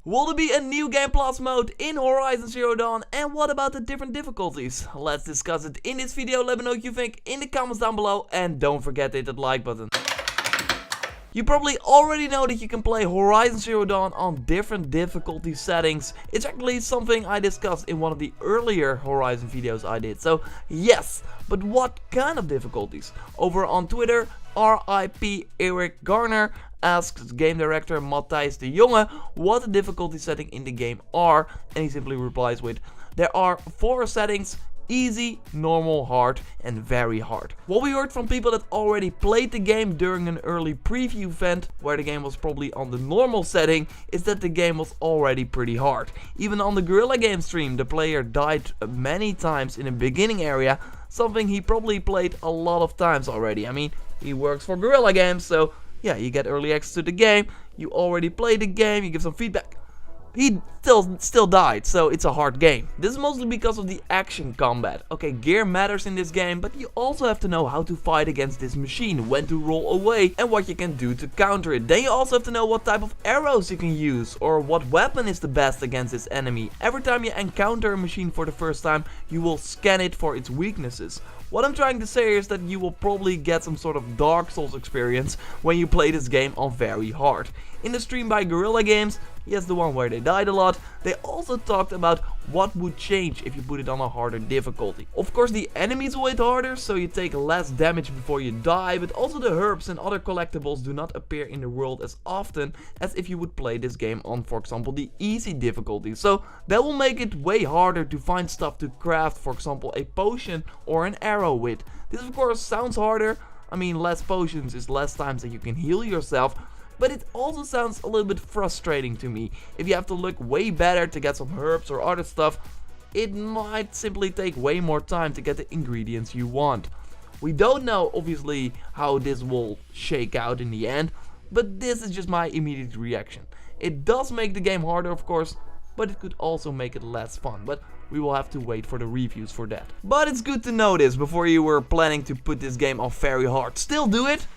Will there be a new Game Plus mode in Horizon Zero Dawn, and what about the different difficulties? Let's discuss it in this video. Let me know what you think in the comments down below, and don't forget to hit that like button. You probably already know that you can play Horizon Zero Dawn on different difficulty settings. It's actually something I discussed in one of the earlier Horizon videos I did. So yes, but what kind of difficulties? Over on Twitter, RIP Eric Garner asks game director Matthijs de Jonge what the difficulty setting in the game are, and he simply replies with, there are 4 settings: easy, normal, hard, and very hard. What we heard from people that already played the game during an early preview event, where the game was probably on the normal setting, is that the game was already pretty hard. Even on the Guerrilla Games stream, the player died many times in the beginning area, something he probably played a lot of times already. I mean, he works for Guerrilla Games, so yeah, you get early access to the game, you already played the game, you give some feedback. He still died, so it's a hard game. This is mostly because of the action combat. Okay, gear matters in this game, but you also have to know how to fight against this machine, when to roll away, and what you can do to counter it. Then you also have to know what type of arrows you can use, or what weapon is the best against this enemy. Every time you encounter a machine for the first time, you will scan it for its weaknesses. What I'm trying to say is that you will probably get some sort of Dark Souls experience when you play this game on very hard. In the stream by Guerrilla Games, yes, the one where they died a lot, they also talked about what would change if you put it on a harder difficulty. Of course, the enemies will hit harder, so you take less damage before you die, but also the herbs and other collectibles do not appear in the world as often as if you would play this game on, for example, the easy difficulty. So that will make it way harder to find stuff to craft, for example, a potion or an arrow with. This of course sounds harder. I mean, less potions is less times that you can heal yourself. But it also sounds a little bit frustrating to me. If you have to look way better to get some herbs or other stuff, it might simply take way more time to get the ingredients you want. We don't know, obviously, how this will shake out in the end, but this is just my immediate reaction. It does make the game harder, of course, but it could also make it less fun. But we will have to wait for the reviews for that. But it's good to know this before you were planning to put this game on very hard. Still do it.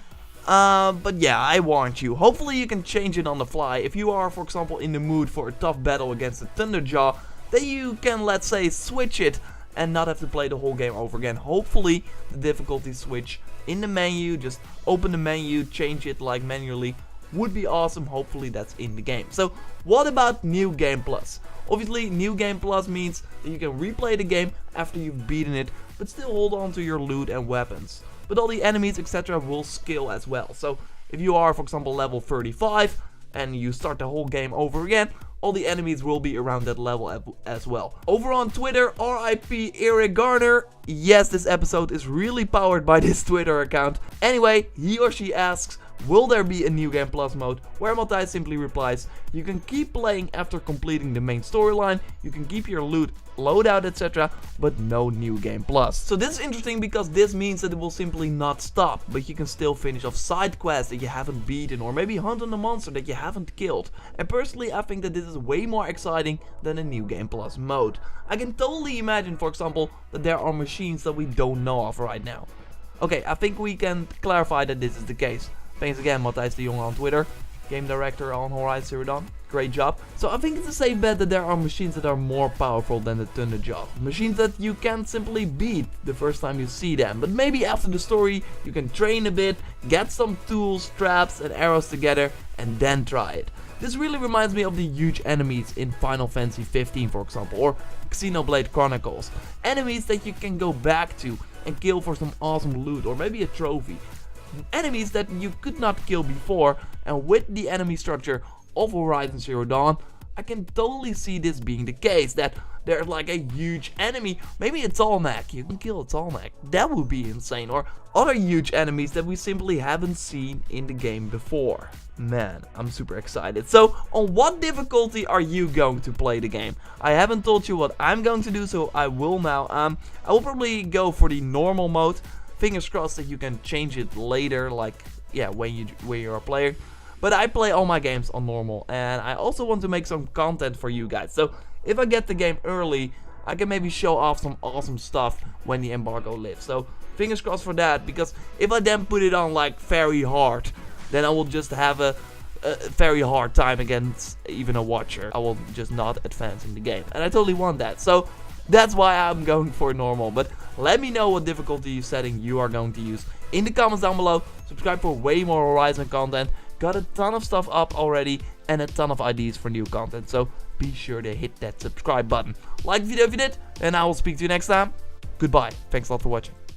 But yeah, I warned you. Hopefully you can change it on the fly. If you are, for example, in the mood for a tough battle against the Thunderjaw, then you can, let's say, switch it and not have to play the whole game over again. Hopefully the difficulty switch in the menu, just open the menu, change it like manually, would be awesome. Hopefully that's in the game. So what about New Game Plus? Obviously, New Game Plus means that you can replay the game after you've beaten it, but still hold on to your loot and weapons. But all the enemies, etc. will scale as well. So if you are, for example, level 35 and you start the whole game over again, all the enemies will be around that level as well. Over on Twitter, RIP Eric Garner. Yes, this episode is really powered by this Twitter account. Anyway, he or she asks, will there be a New Game Plus mode? Where Matthijs simply replies, you can keep playing after completing the main storyline, you can keep your loot, loadout, etc., but no New Game Plus. So this is interesting because this means that it will simply not stop, but you can still finish off side quests that you haven't beaten, or maybe hunt on a monster that you haven't killed. And personally, I think that this is way more exciting than a New Game Plus mode. I can totally imagine, for example, that there are machines that we don't know of right now. Okay, I think we can clarify that this is the case. Thanks again, Matthijs de Jonge on Twitter, game director on Horizon Zero Dawn. Great job. So I think it's a safe bet that there are machines that are more powerful than the Thunderjaw. Machines that you can't simply beat the first time you see them. But maybe after the story you can train a bit, get some tools, traps and arrows together and then try it. This really reminds me of the huge enemies in Final Fantasy 15, for example, or Xenoblade Chronicles. Enemies that you can go back to and kill for some awesome loot or maybe a trophy. Enemies that you could not kill before, and with the enemy structure of Horizon Zero Dawn, I can totally see this being the case, that there's like a huge enemy, maybe a Tallneck, you can kill a Tallneck, that would be insane, or other huge enemies that we simply haven't seen in the game before. Man, I'm super excited. So, on what difficulty are you going to play the game? I haven't told you what I'm going to do, so I will now. I will probably go for the normal mode. Fingers crossed that you can change it later, like, yeah, when you're a player. But I play all my games on normal, and I also want to make some content for you guys. So, if I get the game early, I can maybe show off some awesome stuff when the embargo lifts. So, fingers crossed for that, because if I then put it on, like, very hard, then I will just have a a very hard time against even a watcher. I will just not advance in the game, and I totally want that. So that's why I'm going for normal. But let me know what difficulty setting you are going to use in the comments down below. Subscribe for way more Horizon content. Got a ton of stuff up already and a ton of ideas for new content. So be sure to hit that subscribe button. Like the video if you did, and I will speak to you next time. Goodbye. Thanks a lot for watching.